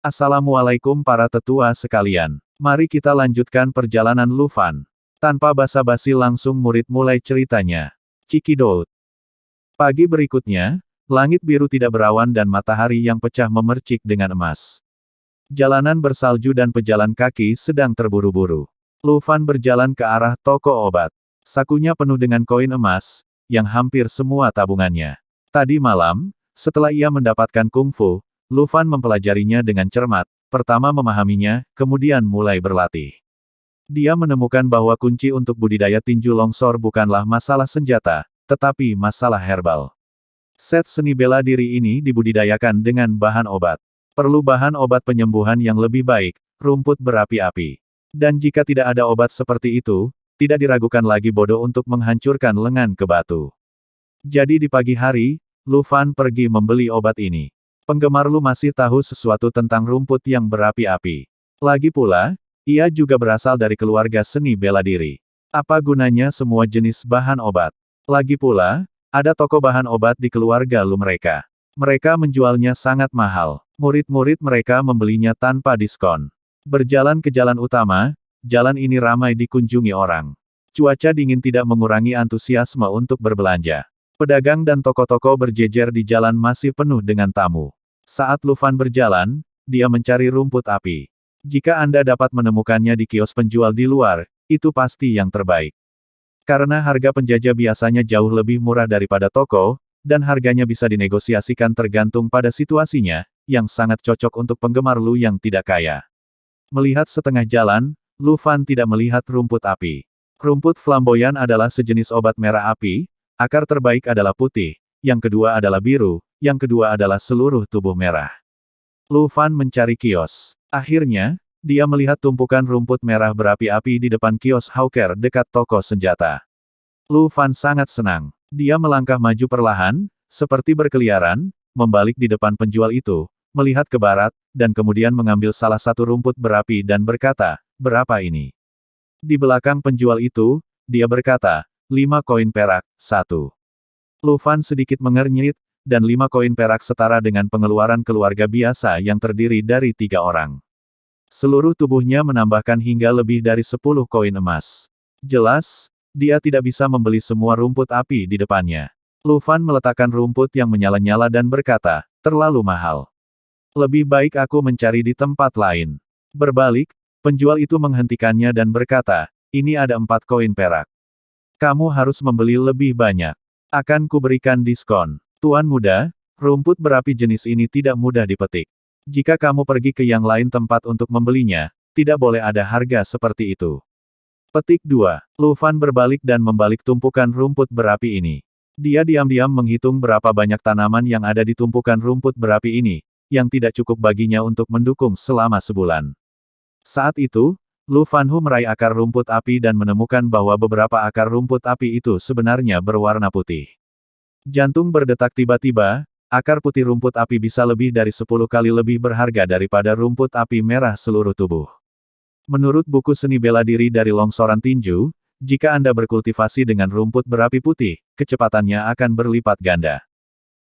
Assalamualaikum para tetua sekalian. Mari kita lanjutkan perjalanan Lu Fan. Tanpa basa-basi langsung murid mulai ceritanya. Cikidot. Pagi berikutnya, langit biru tidak berawan dan matahari yang pecah memercik dengan emas. Jalanan bersalju dan pejalan kaki sedang terburu-buru. Lu Fan berjalan ke arah toko obat. Sakunya penuh dengan koin emas, yang hampir semua tabungannya. Tadi malam, setelah ia mendapatkan kungfu, Lu Fan mempelajarinya dengan cermat, pertama memahaminya, kemudian mulai berlatih. Dia menemukan bahwa kunci untuk budidaya tinju longsor bukanlah masalah senjata, tetapi masalah herbal. Set seni bela diri ini dibudidayakan dengan bahan obat. Perlu bahan obat penyembuhan yang lebih baik, rumput berapi-api. Dan jika tidak ada obat seperti itu, tidak diragukan lagi bodoh untuk menghancurkan lengan ke batu. Jadi di pagi hari, Lu Fan pergi membeli obat ini. Penggemar Lu masih tahu sesuatu tentang rumput yang berapi-api. Lagi pula, ia juga berasal dari keluarga seni bela diri. Apa gunanya semua jenis bahan obat? Lagi pula, ada toko bahan obat di keluarga Lu mereka. Mereka menjualnya sangat mahal. Murid-murid mereka membelinya tanpa diskon. Berjalan ke jalan utama, jalan ini ramai dikunjungi orang. Cuaca dingin tidak mengurangi antusiasme untuk berbelanja. Pedagang dan toko-toko berjejer di jalan masih penuh dengan tamu. Saat Lu Fan berjalan, dia mencari rumput api. Jika Anda dapat menemukannya di kios penjual di luar, itu pasti yang terbaik. Karena harga penjajah biasanya jauh lebih murah daripada toko, dan harganya bisa dinegosiasikan tergantung pada situasinya, yang sangat cocok untuk penggemar Lu yang tidak kaya. Melihat setengah jalan, Lu Fan tidak melihat rumput api. Rumput flamboyan adalah sejenis obat merah api, akar terbaik adalah putih, yang kedua adalah biru, yang kedua adalah seluruh tubuh merah. Lu Fan mencari kios. Akhirnya, dia melihat tumpukan rumput merah berapi-api di depan kios hawker dekat toko senjata. Lu Fan sangat senang. Dia melangkah maju perlahan, seperti berkeliaran, membalik di depan penjual itu, melihat ke barat, dan kemudian mengambil salah satu rumput berapi dan berkata, "Berapa ini?" Di belakang penjual itu, dia berkata, 5 koin perak, 1. Lu Fan sedikit mengernyit, dan 5 koin perak setara dengan pengeluaran keluarga biasa yang terdiri dari 3 orang. Seluruh tubuhnya menambahkan hingga lebih dari 10 koin emas. Jelas, dia tidak bisa membeli semua rumput api di depannya. Lu Fan meletakkan rumput yang menyala-nyala dan berkata, "Terlalu mahal. Lebih baik aku mencari di tempat lain." Berbalik, penjual itu menghentikannya dan berkata, "Ini ada 4 koin perak. Kamu harus membeli lebih banyak. Akan kuberikan diskon." Tuan muda, rumput berapi jenis ini tidak mudah dipetik. Jika kamu pergi ke yang lain tempat untuk membelinya, tidak boleh ada harga seperti itu. Petik 2. Lu Fan berbalik dan membalik tumpukan rumput berapi ini. Dia diam-diam menghitung berapa banyak tanaman yang ada di tumpukan rumput berapi ini, yang tidak cukup baginya untuk mendukung selama sebulan. Saat itu, Lu Fan meraih akar rumput api dan menemukan bahwa beberapa akar rumput api itu sebenarnya berwarna putih. Jantung berdetak tiba-tiba, akar putih rumput api bisa lebih dari 10 kali lebih berharga daripada rumput api merah seluruh tubuh. Menurut buku seni bela diri dari longsoran tinju, jika Anda berkultivasi dengan rumput berapi putih, kecepatannya akan berlipat ganda.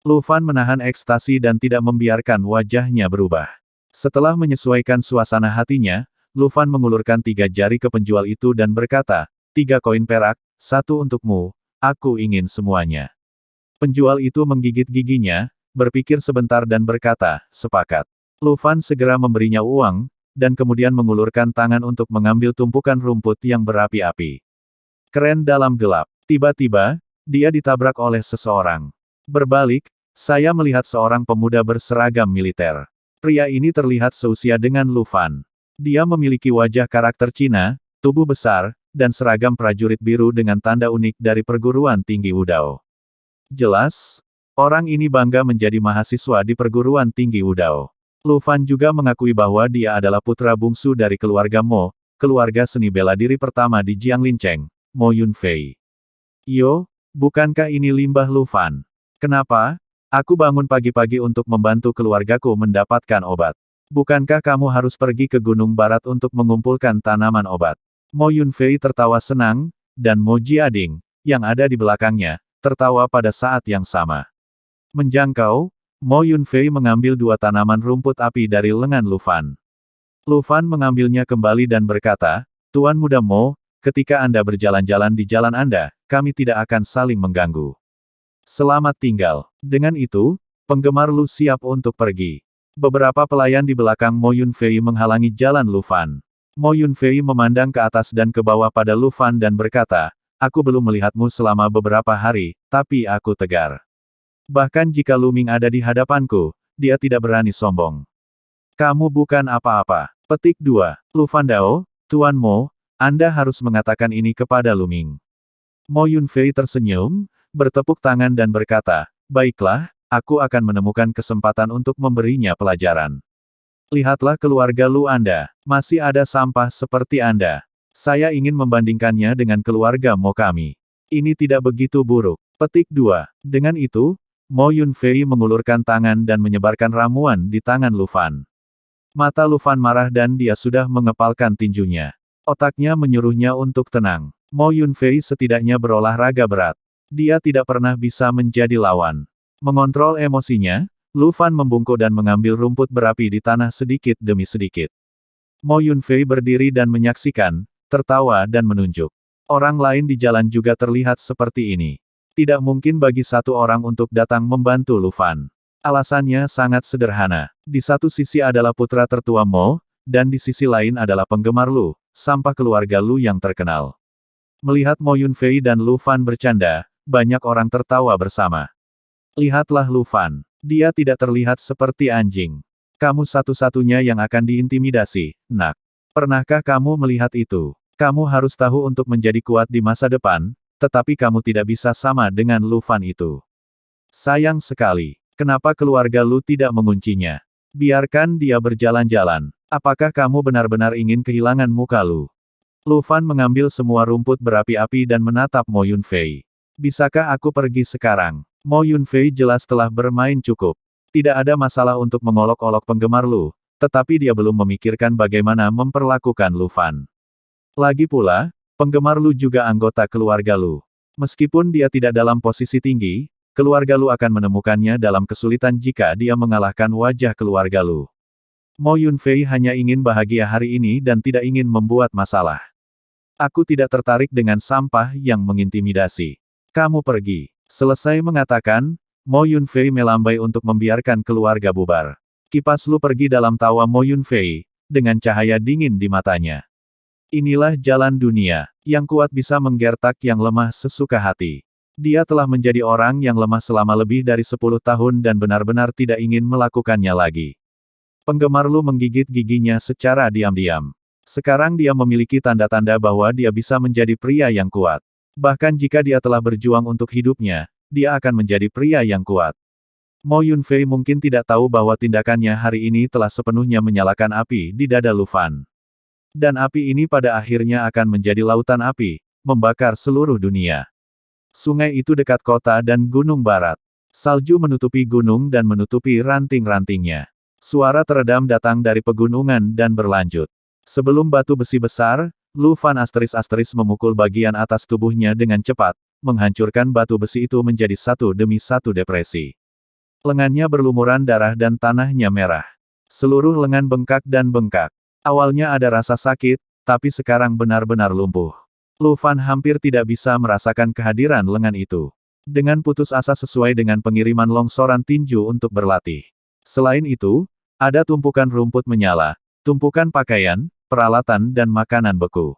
Lu Fan menahan ekstasi dan tidak membiarkan wajahnya berubah. Setelah menyesuaikan suasana hatinya, Lu Fan mengulurkan 3 jari ke penjual itu dan berkata, 3 koin perak, 1 untukmu, aku ingin semuanya. Penjual itu menggigit giginya, berpikir sebentar dan berkata, "Sepakat." Lu Fan segera memberinya uang, dan kemudian mengulurkan tangan untuk mengambil tumpukan rumput yang berapi-api. Keren dalam gelap. Tiba-tiba, dia ditabrak oleh seseorang. Berbalik, saya melihat seorang pemuda berseragam militer. Pria ini terlihat seusia dengan Lu Fan. Dia memiliki wajah karakter Cina, tubuh besar, dan seragam prajurit biru dengan tanda unik dari perguruan tinggi Wudao. Jelas, orang ini bangga menjadi mahasiswa di perguruan tinggi Wudao. Lu Fan juga mengakui bahwa dia adalah putra bungsu dari keluarga Mo, keluarga seni bela diri pertama di Jianglicheng, Mo Yunfei. "Yo, bukankah ini limbah Lu Fan? Kenapa? Aku bangun pagi-pagi untuk membantu keluargaku mendapatkan obat. Bukankah kamu harus pergi ke Gunung Barat untuk mengumpulkan tanaman obat?" Mo Yunfei tertawa senang, dan Mo Jiading, yang ada di belakangnya, tertawa pada saat yang sama. "Menjangkau, Mo Yunfei mengambil dua tanaman rumput api dari lengan Lu Fan. Lu Fan mengambilnya kembali dan berkata, Tuan Muda Mo, ketika Anda berjalan-jalan di jalan Anda, kami tidak akan saling mengganggu. Selamat tinggal. Dengan itu, penggemar Lu siap untuk pergi. Beberapa pelayan di belakang Mo Yunfei menghalangi jalan Lu Fan. Mo Yunfei memandang ke atas dan ke bawah pada Lu Fan dan berkata, aku belum melihatmu selama beberapa hari, tapi aku tegar. Bahkan jika Lu Ming ada di hadapanku, dia tidak berani sombong. Kamu bukan apa-apa. Petik 2. Lu Fan Dao, Tuan Mo, Anda harus mengatakan ini kepada Lu Ming. Mo Yunfei tersenyum, bertepuk tangan dan berkata, baiklah, aku akan menemukan kesempatan untuk memberinya pelajaran. Lihatlah keluarga Lu Anda, masih ada sampah seperti Anda. Saya ingin membandingkannya dengan keluarga Mo kami. Ini tidak begitu buruk. Petik 2. Dengan itu, Mo Yunfei mengulurkan tangan dan menyebarkan ramuan di tangan Lu Fan. Mata Lu Fan marah dan dia sudah mengepalkan tinjunya. Otaknya menyuruhnya untuk tenang. Mo Yunfei setidaknya berolahraga berat. Dia tidak pernah bisa menjadi lawan. Mengontrol emosinya, Lu Fan membungkuk dan mengambil rumput berapi di tanah sedikit demi sedikit. Mo Yunfei berdiri dan menyaksikan, tertawa dan menunjuk. Orang lain di jalan juga terlihat seperti ini. Tidak mungkin bagi satu orang untuk datang membantu Lu Fan. Alasannya sangat sederhana. Di satu sisi adalah putra tertua Mo, dan di sisi lain adalah penggemar Lu, sampah keluarga Lu yang terkenal. Melihat Mo Yunfei dan Lu Fan bercanda, banyak orang tertawa bersama. Lihatlah Lu Fan. Dia tidak terlihat seperti anjing. Kamu satu-satunya yang akan diintimidasi, nak. Pernahkah kamu melihat itu? Kamu harus tahu untuk menjadi kuat di masa depan, tetapi kamu tidak bisa sama dengan Lu Fan itu. Sayang sekali. Kenapa keluarga Lu tidak menguncinya? Biarkan dia berjalan-jalan. Apakah kamu benar-benar ingin kehilangan muka Lu? Lu Fan mengambil semua rumput berapi-api dan menatap Mo Yunfei. Bisakah aku pergi sekarang? Mo Yunfei jelas telah bermain cukup. Tidak ada masalah untuk mengolok-olok penggemar Lu, tetapi dia belum memikirkan bagaimana memperlakukan Lu Fan. Lagi pula, penggemar Lu juga anggota keluarga Lu. Meskipun dia tidak dalam posisi tinggi, keluarga Lu akan menemukannya dalam kesulitan jika dia mengalahkan wajah keluarga Lu. Mo Yunfei hanya ingin bahagia hari ini dan tidak ingin membuat masalah. Aku tidak tertarik dengan sampah yang mengintimidasi. Kamu pergi. Selesai mengatakan, Mo Yunfei melambai untuk membiarkan keluarga bubar. Kipas Lu pergi dalam tawa Mo Yunfei, dengan cahaya dingin di matanya. Inilah jalan dunia, yang kuat bisa menggertak yang lemah sesuka hati. Dia telah menjadi orang yang lemah selama lebih dari 10 tahun dan benar-benar tidak ingin melakukannya lagi. Penggemar Lu menggigit giginya secara diam-diam. Sekarang dia memiliki tanda-tanda bahwa dia bisa menjadi pria yang kuat. Bahkan jika dia telah berjuang untuk hidupnya, dia akan menjadi pria yang kuat. Mo Yunfei mungkin tidak tahu bahwa tindakannya hari ini telah sepenuhnya menyalakan api di dada Lu Fan. Dan api ini pada akhirnya akan menjadi lautan api, membakar seluruh dunia. Sungai itu dekat kota dan gunung barat. Salju menutupi gunung dan menutupi ranting-rantingnya. Suara teredam datang dari pegunungan dan berlanjut. Sebelum batu besi besar, Lu Fan asteris-asteris memukul bagian atas tubuhnya dengan cepat, menghancurkan batu besi itu menjadi satu demi satu depresi. Lengannya berlumuran darah dan tanahnya merah. Seluruh lengan bengkak dan bengkak. Awalnya ada rasa sakit, tapi sekarang benar-benar lumpuh. Lu Fan hampir tidak bisa merasakan kehadiran lengan itu. Dengan putus asa sesuai dengan pengiriman longsoran tinju untuk berlatih. Selain itu, ada tumpukan rumput menyala, tumpukan pakaian, peralatan dan makanan beku.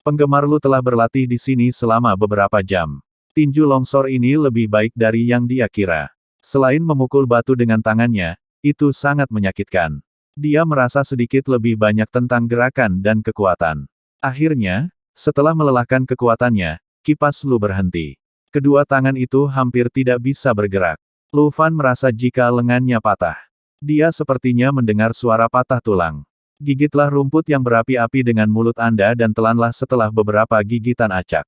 Penggemar Lu telah berlatih di sini selama beberapa jam. Tinju longsor ini lebih baik dari yang dia kira. Selain memukul batu dengan tangannya, itu sangat menyakitkan. Dia merasa sedikit lebih banyak tentang gerakan dan kekuatan. Akhirnya, setelah melelahkan kekuatannya, kipas Lu berhenti. Kedua tangan itu hampir tidak bisa bergerak. Lu Fan merasa jika lengannya patah. Dia sepertinya mendengar suara patah tulang. Gigitlah rumput yang berapi-api dengan mulut Anda dan telanlah setelah beberapa gigitan acak.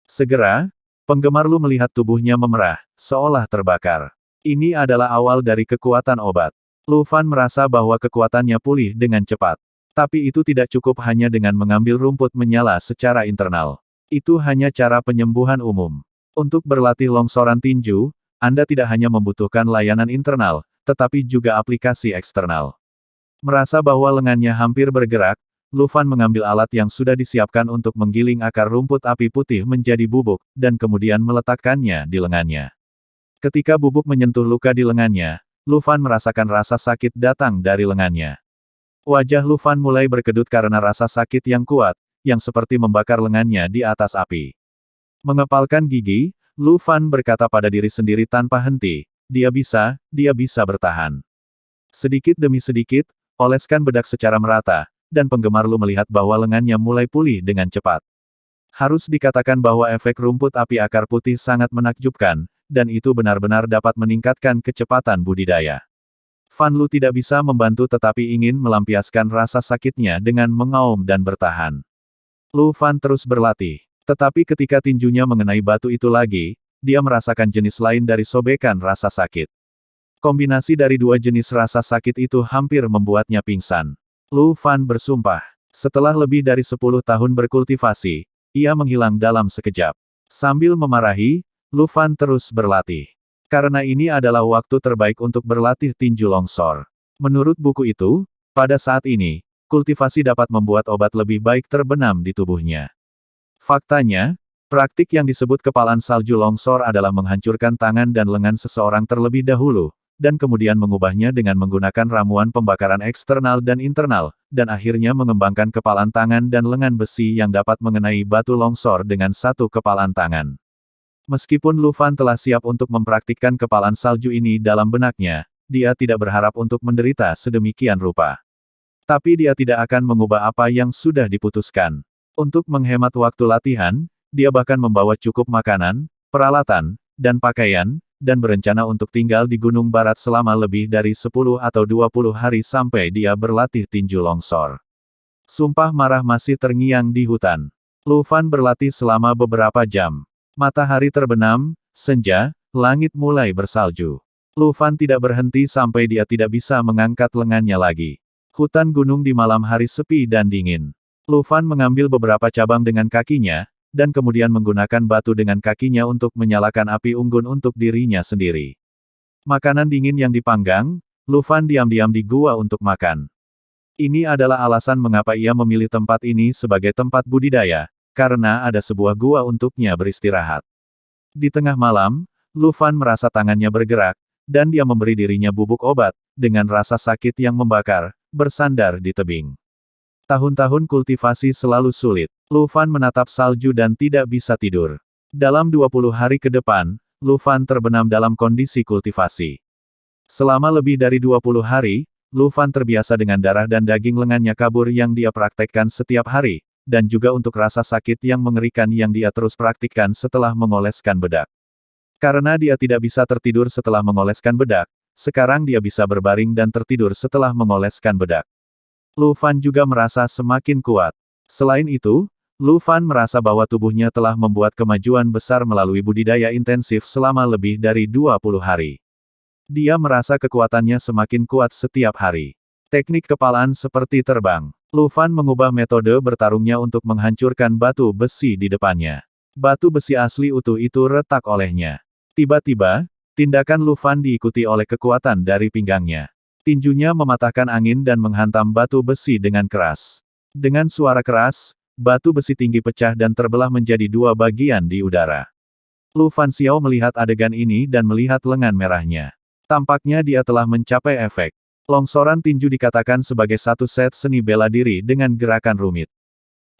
Segera, penggemar Lu melihat tubuhnya memerah, seolah terbakar. Ini adalah awal dari kekuatan obat. Lu Fan merasa bahwa kekuatannya pulih dengan cepat. Tapi itu tidak cukup hanya dengan mengambil rumput menyala secara internal. Itu hanya cara penyembuhan umum. Untuk berlatih longsoran tinju, Anda tidak hanya membutuhkan layanan internal, tetapi juga aplikasi eksternal. Merasa bahwa lengannya hampir bergerak, Lu Fan mengambil alat yang sudah disiapkan untuk menggiling akar rumput api putih menjadi bubuk, dan kemudian meletakkannya di lengannya. Ketika bubuk menyentuh luka di lengannya, Lu Fan merasakan rasa sakit datang dari lengannya. Wajah Lu Fan mulai berkedut karena rasa sakit yang kuat, yang seperti membakar lengannya di atas api. Mengepalkan gigi, Lu Fan berkata pada diri sendiri tanpa henti, dia bisa bertahan. Sedikit demi sedikit, oleskan bedak secara merata, dan penggemar Lu melihat bahwa lengannya mulai pulih dengan cepat. Harus dikatakan bahwa efek rumput api akar putih sangat menakjubkan, dan itu benar-benar dapat meningkatkan kecepatan budidaya. Fan Lu tidak bisa membantu tetapi ingin melampiaskan rasa sakitnya dengan mengaum dan bertahan. Lu Fan terus berlatih. Tetapi ketika tinjunya mengenai batu itu lagi, dia merasakan jenis lain dari sobekan rasa sakit. Kombinasi dari dua jenis rasa sakit itu hampir membuatnya pingsan. Lu Fan bersumpah, setelah lebih dari 10 tahun berkultivasi, ia menghilang dalam sekejap. Sambil memarahi, Lu Fan terus berlatih. Karena ini adalah waktu terbaik untuk berlatih tinju longsor. Menurut buku itu, pada saat ini, kultivasi dapat membuat obat lebih baik terbenam di tubuhnya. Faktanya, praktik yang disebut kepalan salju longsor adalah menghancurkan tangan dan lengan seseorang terlebih dahulu, dan kemudian mengubahnya dengan menggunakan ramuan pembakaran eksternal dan internal, dan akhirnya mengembangkan kepalan tangan dan lengan besi yang dapat mengenai batu longsor dengan satu kepalan tangan. Meskipun Lu Fan telah siap untuk mempraktikkan kepalan salju ini dalam benaknya, dia tidak berharap untuk menderita sedemikian rupa. Tapi dia tidak akan mengubah apa yang sudah diputuskan. Untuk menghemat waktu latihan, dia bahkan membawa cukup makanan, peralatan, dan pakaian, dan berencana untuk tinggal di Gunung Barat selama lebih dari 10 atau 20 hari sampai dia berlatih tinju longsor. Sumpah marah masih terngiang di hutan. Lu Fan berlatih selama beberapa jam. Matahari terbenam, senja, langit mulai bersalju. Lu Fan tidak berhenti sampai dia tidak bisa mengangkat lengannya lagi. Hutan gunung di malam hari sepi dan dingin. Lu Fan mengambil beberapa cabang dengan kakinya, dan kemudian menggunakan batu dengan kakinya untuk menyalakan api unggun untuk dirinya sendiri. Makanan dingin yang dipanggang, Lu Fan diam-diam di gua untuk makan. Ini adalah alasan mengapa ia memilih tempat ini sebagai tempat budidaya, karena ada sebuah gua untuknya beristirahat. Di tengah malam, Lu Fan merasa tangannya bergerak, dan dia memberi dirinya bubuk obat, dengan rasa sakit yang membakar, bersandar di tebing. Tahun-tahun kultivasi selalu sulit. Lu Fan menatap salju dan tidak bisa tidur. Dalam 20 hari ke depan, Lu Fan terbenam dalam kondisi kultivasi. Selama lebih dari 20 hari, Lu Fan terbiasa dengan darah dan daging lengannya kabur yang dia praktekkan setiap hari, dan juga untuk rasa sakit yang mengerikan yang dia terus praktikkan setelah mengoleskan bedak. Karena dia tidak bisa tertidur setelah mengoleskan bedak, sekarang dia bisa berbaring dan tertidur setelah mengoleskan bedak. Lu Fan juga merasa semakin kuat. Selain itu, Lu Fan merasa bahwa tubuhnya telah membuat kemajuan besar melalui budidaya intensif selama lebih dari 20 hari. Dia merasa kekuatannya semakin kuat setiap hari. Teknik kepalan seperti terbang. Lu Fan mengubah metode bertarungnya untuk menghancurkan batu besi di depannya. Batu besi asli utuh itu retak olehnya. Tiba-tiba, tindakan Lu Fan diikuti oleh kekuatan dari pinggangnya. Tinjunya mematahkan angin dan menghantam batu besi dengan keras. Dengan suara keras, batu besi tinggi pecah dan terbelah menjadi dua bagian di udara. Lu Fan Xiao melihat adegan ini dan melihat lengan merahnya. Tampaknya dia telah mencapai efek. Longsoran tinju dikatakan sebagai satu set seni bela diri dengan gerakan rumit.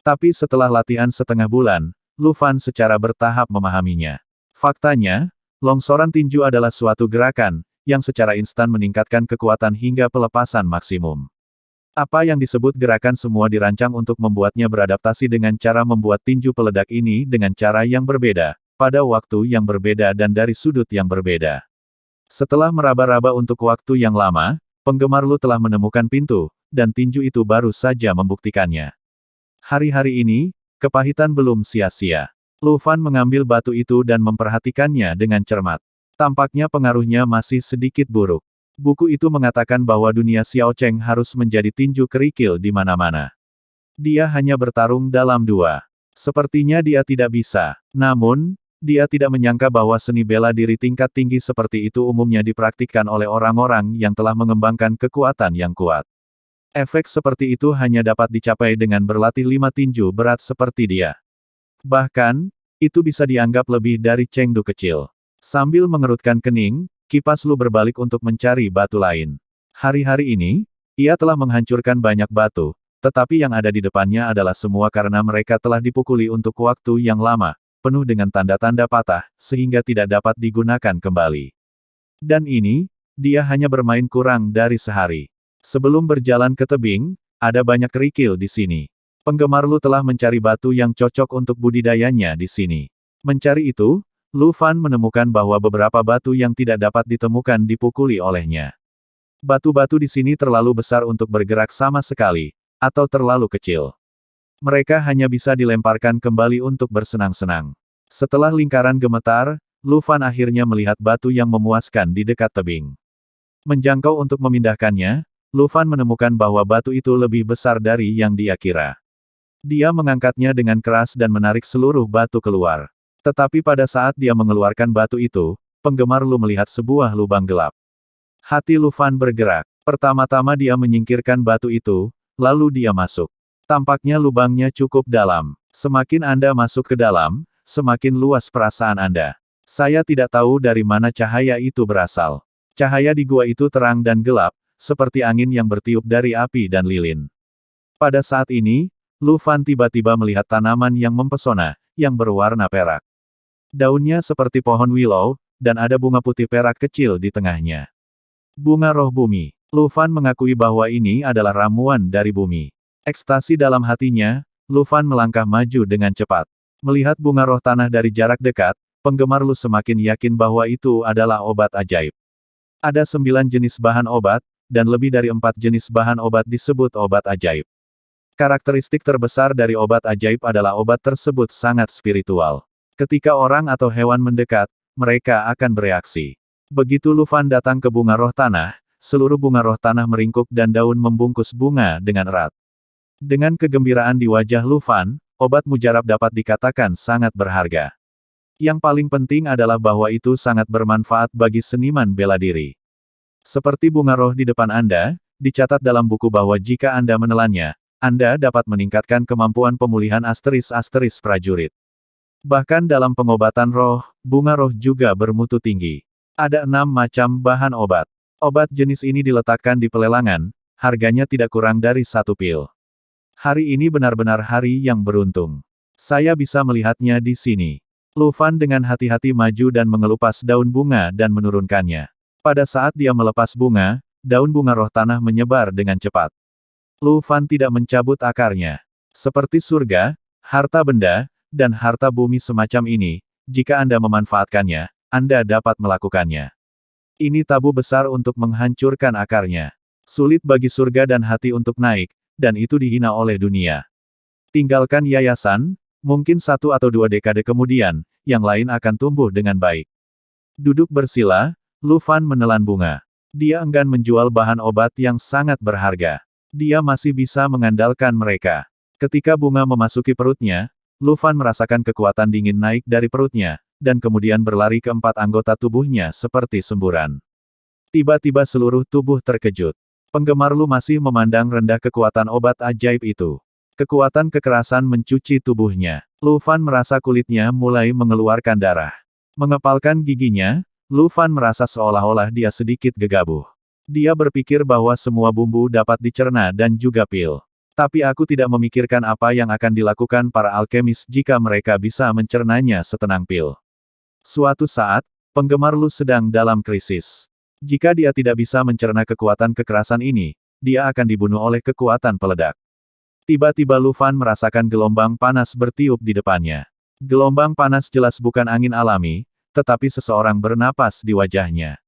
Tapi setelah latihan setengah bulan, Lu Fan secara bertahap memahaminya. Faktanya, longsoran tinju adalah suatu gerakan yang secara instan meningkatkan kekuatan hingga pelepasan maksimum. Apa yang disebut gerakan semua dirancang untuk membuatnya beradaptasi dengan cara membuat tinju peledak ini dengan cara yang berbeda, pada waktu yang berbeda dan dari sudut yang berbeda. Setelah meraba-raba untuk waktu yang lama, penggemar Lu telah menemukan pintu, dan tinju itu baru saja membuktikannya. Hari-hari ini, kepahitan belum sia-sia. Lu Fan mengambil batu itu dan memperhatikannya dengan cermat. Tampaknya pengaruhnya masih sedikit buruk. Buku itu mengatakan bahwa dunia Xiao Cheng harus menjadi tinju kerikil di mana-mana. Dia hanya bertarung dalam dua. Sepertinya dia tidak bisa. Namun, Dia tidak menyangka bahwa seni bela diri tingkat tinggi seperti itu umumnya dipraktikkan oleh orang-orang yang telah mengembangkan kekuatan yang kuat. Efek seperti itu hanya dapat dicapai dengan berlatih 5 tinju berat seperti dia. Bahkan, itu bisa dianggap lebih dari Chengdu kecil. Sambil mengerutkan kening, kipas Lu berbalik untuk mencari batu lain. Hari-hari ini, ia telah menghancurkan banyak batu, tetapi yang ada di depannya adalah semua karena mereka telah dipukuli untuk waktu yang lama, penuh dengan tanda-tanda patah, sehingga tidak dapat digunakan kembali. Dan ini, dia hanya bermain kurang dari sehari. Sebelum berjalan ke tebing, ada banyak kerikil di sini. Penggemar Lu telah mencari batu yang cocok untuk budidayanya di sini. Mencari itu, Lu Fan menemukan bahwa beberapa batu yang tidak dapat ditemukan dipukuli olehnya. Batu-batu di sini terlalu besar untuk bergerak sama sekali, atau terlalu kecil. Mereka hanya bisa dilemparkan kembali untuk bersenang-senang. Setelah lingkaran gemetar, Lu Fan akhirnya melihat batu yang memuaskan di dekat tebing. Menjangkau untuk memindahkannya, Lu Fan menemukan bahwa batu itu lebih besar dari yang dia kira. Dia mengangkatnya dengan keras dan menarik seluruh batu keluar. Tetapi pada saat dia mengeluarkan batu itu, penggemar Lu melihat sebuah lubang gelap. Hati Lu Fan bergerak. Pertama-tama dia menyingkirkan batu itu, lalu dia masuk. Tampaknya lubangnya cukup dalam. Semakin Anda masuk ke dalam, semakin luas perasaan Anda. Saya tidak tahu dari mana cahaya itu berasal. Cahaya di gua itu terang dan gelap, seperti angin yang bertiup dari api dan lilin. Pada saat ini, Lu Fan tiba-tiba melihat tanaman yang mempesona, yang berwarna perak. Daunnya seperti pohon willow, dan ada bunga putih perak kecil di tengahnya. Bunga roh bumi. Lu Fan mengakui bahwa ini adalah ramuan dari bumi. Ekstasi dalam hatinya, Lu Fan melangkah maju dengan cepat. Melihat bunga roh tanah dari jarak dekat, penggemar Lu semakin yakin bahwa itu adalah obat ajaib. Ada 9 jenis bahan obat, dan lebih dari 4 jenis bahan obat disebut obat ajaib. Karakteristik terbesar dari obat ajaib adalah obat tersebut sangat spiritual. Ketika orang atau hewan mendekat, mereka akan bereaksi. Begitu Lu Fan datang ke bunga roh tanah, seluruh bunga roh tanah meringkuk dan daun membungkus bunga dengan erat. Dengan kegembiraan di wajah Lu Fan, obat mujarab dapat dikatakan sangat berharga. Yang paling penting adalah bahwa itu sangat bermanfaat bagi seniman bela diri. Seperti bunga roh di depan Anda, dicatat dalam buku bahwa jika Anda menelannya, Anda dapat meningkatkan kemampuan pemulihan asteris-asteris prajurit. Bahkan dalam pengobatan roh, bunga roh juga bermutu tinggi. Ada 6 macam bahan obat. Obat jenis ini diletakkan di pelelangan, harganya tidak kurang dari 1 pil. Hari ini benar-benar hari yang beruntung. Saya bisa melihatnya di sini. Lu Fan dengan hati-hati maju dan mengelupas daun bunga dan menurunkannya. Pada saat dia melepas bunga, daun bunga roh tanah menyebar dengan cepat. Lu Fan tidak mencabut akarnya. Seperti surga, harta benda, dan harta bumi semacam ini, jika Anda memanfaatkannya, Anda dapat melakukannya. Ini tabu besar untuk menghancurkan akarnya. Sulit bagi surga dan hati untuk naik, dan itu dihina oleh dunia. Tinggalkan yayasan, mungkin 1 atau 2 dekade kemudian, yang lain akan tumbuh dengan baik. Duduk bersila, Lu Fan menelan bunga. Dia enggan menjual bahan obat yang sangat berharga. Dia masih bisa mengandalkan mereka. Ketika bunga memasuki perutnya, Lu Fan merasakan kekuatan dingin naik dari perutnya, dan kemudian berlari ke 4 anggota tubuhnya seperti semburan. Tiba-tiba seluruh tubuh terkejut. Penggemar Lu masih memandang rendah kekuatan obat ajaib itu. Kekuatan kekerasan mencuci tubuhnya. Lu Fan merasa kulitnya mulai mengeluarkan darah. Mengepalkan giginya, Lu Fan merasa seolah-olah dia sedikit gegabah. Dia berpikir bahwa semua bumbu dapat dicerna dan juga pil. Tapi aku tidak memikirkan apa yang akan dilakukan para alkemis jika mereka bisa mencernanya setenang pil. Suatu saat, penggemar Lu sedang dalam krisis. Jika dia tidak bisa mencerna kekuatan kekerasan ini, dia akan dibunuh oleh kekuatan peledak. Tiba-tiba Lu Fan merasakan gelombang panas bertiup di depannya. Gelombang panas jelas bukan angin alami, tetapi seseorang bernapas di wajahnya.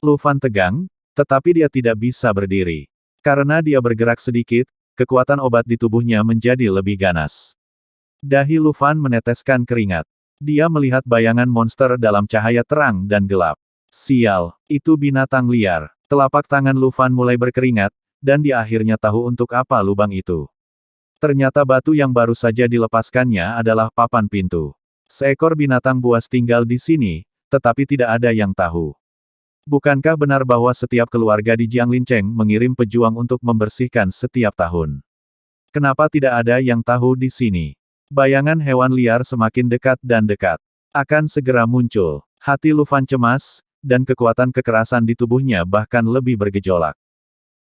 Lu Fan tegang, tetapi dia tidak bisa berdiri. Karena dia bergerak sedikit, kekuatan obat di tubuhnya menjadi lebih ganas. Dahi Lu Fan meneteskan keringat. Dia melihat bayangan monster dalam cahaya terang dan gelap. Sial, itu binatang liar. Telapak tangan Lu Fan mulai berkeringat, dan dia akhirnya tahu untuk apa lubang itu. Ternyata batu yang baru saja dilepaskannya adalah papan pintu. Seekor binatang buas tinggal di sini, tetapi tidak ada yang tahu. Bukankah benar bahwa setiap keluarga di Jianglinceng mengirim pejuang untuk membersihkan setiap tahun? Kenapa tidak ada yang tahu di sini? Bayangan hewan liar semakin dekat dan dekat. Akan segera muncul. Hati Lu Fan cemas, dan kekuatan kekerasan di tubuhnya bahkan lebih bergejolak.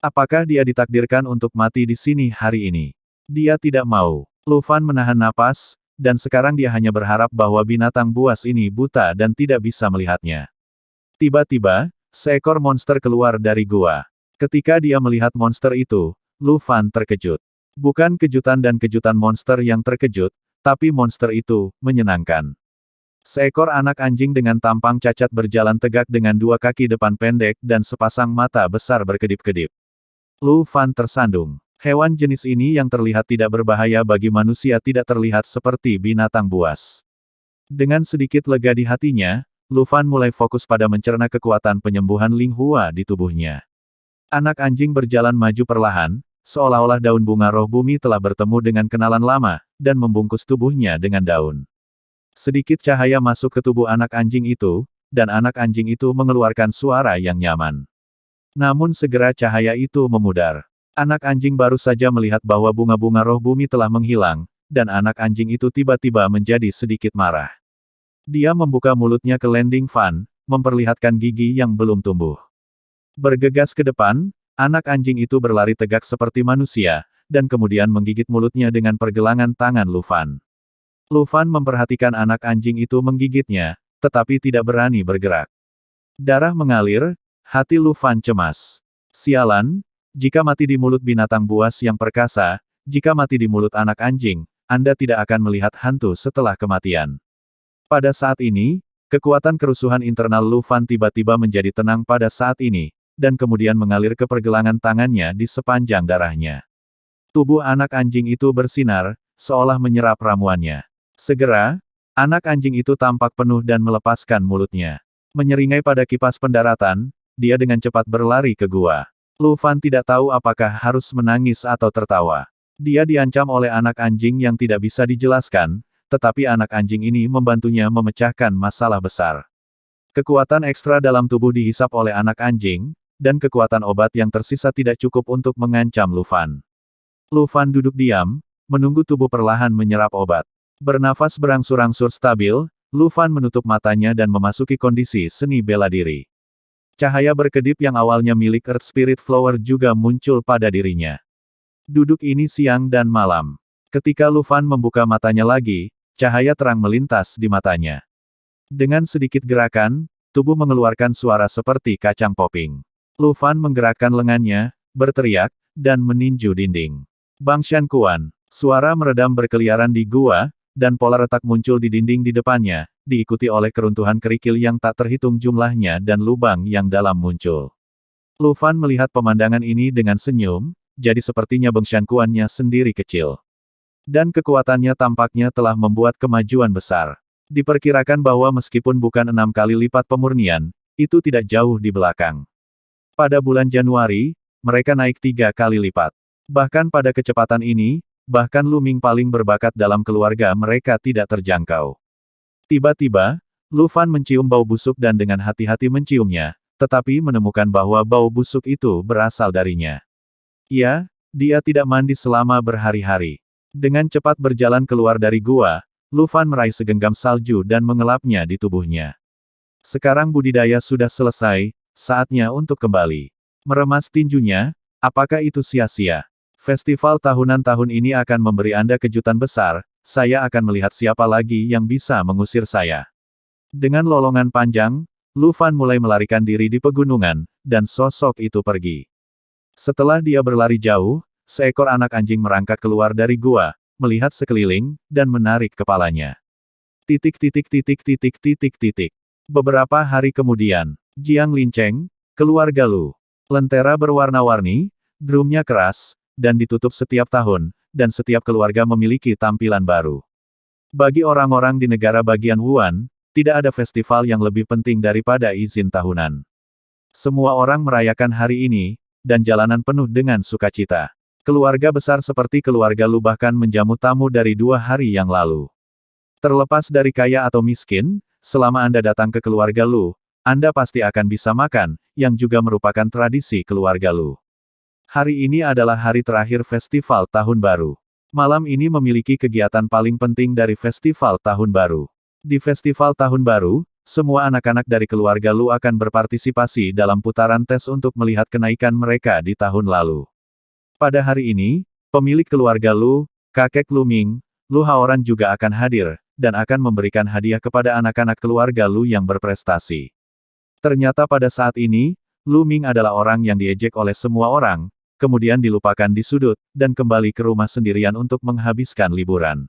Apakah dia ditakdirkan untuk mati di sini hari ini? Dia tidak mau. Lu Fan menahan napas, dan sekarang dia hanya berharap bahwa binatang buas ini buta dan tidak bisa melihatnya. Tiba-tiba, seekor monster keluar dari gua. Ketika dia melihat monster itu, Lu Fan terkejut. Bukan kejutan dan kejutan monster yang terkejut, tapi monster itu menyenangkan. Seekor anak anjing dengan tampang cacat berjalan tegak dengan dua kaki depan pendek dan sepasang mata besar berkedip-kedip. Lu Fan tersandung. Hewan jenis ini yang terlihat tidak berbahaya bagi manusia tidak terlihat seperti binatang buas. Dengan sedikit lega di hatinya, Lu Fan mulai fokus pada mencerna kekuatan penyembuhan Ling Hua di tubuhnya. Anak anjing berjalan maju perlahan, seolah-olah daun bunga roh bumi telah bertemu dengan kenalan lama, dan membungkus tubuhnya dengan daun. Sedikit cahaya masuk ke tubuh anak anjing itu, dan anak anjing itu mengeluarkan suara yang nyaman. Namun segera cahaya itu memudar. Anak anjing baru saja melihat bahwa bunga-bunga roh bumi telah menghilang, dan anak anjing itu tiba-tiba menjadi sedikit marah. Dia membuka mulutnya ke Landing Fan, memperlihatkan gigi yang belum tumbuh. Bergegas ke depan, anak anjing itu berlari tegak seperti manusia, dan kemudian menggigit mulutnya dengan pergelangan tangan Lu Fan. Lu Fan memperhatikan anak anjing itu menggigitnya, tetapi tidak berani bergerak. Darah mengalir, hati Lu Fan cemas. Sialan, jika mati di mulut binatang buas yang perkasa, jika mati di mulut anak anjing, Anda tidak akan melihat hantu setelah kematian. Pada saat ini, kekuatan kerusuhan internal Lu Fan tiba-tiba menjadi tenang pada saat ini, dan kemudian mengalir ke pergelangan tangannya di sepanjang darahnya. Tubuh anak anjing itu bersinar, seolah menyerap ramuannya. Segera, anak anjing itu tampak penuh dan melepaskan mulutnya. Menyeringai pada kipas pendaratan, dia dengan cepat berlari ke gua. Lu Fan tidak tahu apakah harus menangis atau tertawa. Dia diancam oleh anak anjing yang tidak bisa dijelaskan, tetapi anak anjing ini membantunya memecahkan masalah besar. Kekuatan ekstra dalam tubuh dihisap oleh anak anjing, dan kekuatan obat yang tersisa tidak cukup untuk mengancam Lu Fan. Lu Fan duduk diam, menunggu tubuh perlahan menyerap obat. Bernafas berangsur-angsur stabil, Lu Fan menutup matanya dan memasuki kondisi seni bela diri. Cahaya berkedip yang awalnya milik Earth Spirit Flower juga muncul pada dirinya. Duduk ini siang dan malam. Ketika Lu Fan membuka matanya lagi, cahaya terang melintas di matanya. Dengan sedikit gerakan, tubuh mengeluarkan suara seperti kacang popping. Lu Fan menggerakkan lengannya, berteriak, dan meninju dinding. Bangshan Kuan, suara meredam berkeliaran di gua, dan pola retak muncul di dinding di depannya, diikuti oleh keruntuhan kerikil yang tak terhitung jumlahnya dan lubang yang dalam muncul. Lu Fan melihat pemandangan ini dengan senyum, jadi sepertinya Bangshan Kuan-nya sendiri kecil. Dan kekuatannya tampaknya telah membuat kemajuan besar. Diperkirakan bahwa meskipun bukan 6 kali lipat pemurnian, itu tidak jauh di belakang. Pada bulan Januari, mereka naik 3 kali lipat. Bahkan pada kecepatan ini, bahkan Lu Ming paling berbakat dalam keluarga mereka tidak terjangkau. Tiba-tiba, Lu Fan mencium bau busuk dan dengan hati-hati menciumnya, tetapi menemukan bahwa bau busuk itu berasal darinya. Ya, dia tidak mandi selama berhari-hari. Dengan cepat berjalan keluar dari gua, Lu Fan meraih segenggam salju dan mengelapnya di tubuhnya. Sekarang budidaya sudah selesai, saatnya untuk kembali. Meremas tinjunya, apakah itu sia-sia? Festival tahunan tahun ini akan memberi Anda kejutan besar, saya akan melihat siapa lagi yang bisa mengusir saya. Dengan lolongan panjang, Lu Fan mulai melarikan diri di pegunungan, dan sosok itu pergi. Setelah dia berlari jauh, seekor anak anjing merangkak keluar dari gua, melihat sekeliling, dan menarik kepalanya. Beberapa hari kemudian, Jianglinceng, keluarga Lu. Lentera berwarna-warni, drumnya keras, dan ditutup setiap tahun, dan setiap keluarga memiliki tampilan baru. Bagi orang-orang di negara bagian Wuhan, tidak ada festival yang lebih penting daripada izin tahunan. Semua orang merayakan hari ini, dan jalanan penuh dengan sukacita. Keluarga besar seperti keluarga Lu bahkan menjamu tamu dari 2 hari yang lalu. Terlepas dari kaya atau miskin, selama Anda datang ke keluarga Lu, Anda pasti akan bisa makan, yang juga merupakan tradisi keluarga Lu. Hari ini adalah hari terakhir festival Tahun Baru. Malam ini memiliki kegiatan paling penting dari festival Tahun Baru. Di festival Tahun Baru, semua anak-anak dari keluarga Lu akan berpartisipasi dalam putaran tes untuk melihat kenaikan mereka di tahun lalu. Pada hari ini, pemilik keluarga Lu, kakek Lu Ming, Lu Haoran juga akan hadir, dan akan memberikan hadiah kepada anak-anak keluarga Lu yang berprestasi. Ternyata pada saat ini, Lu Ming adalah orang yang diejek oleh semua orang, kemudian dilupakan di sudut, dan kembali ke rumah sendirian untuk menghabiskan liburan.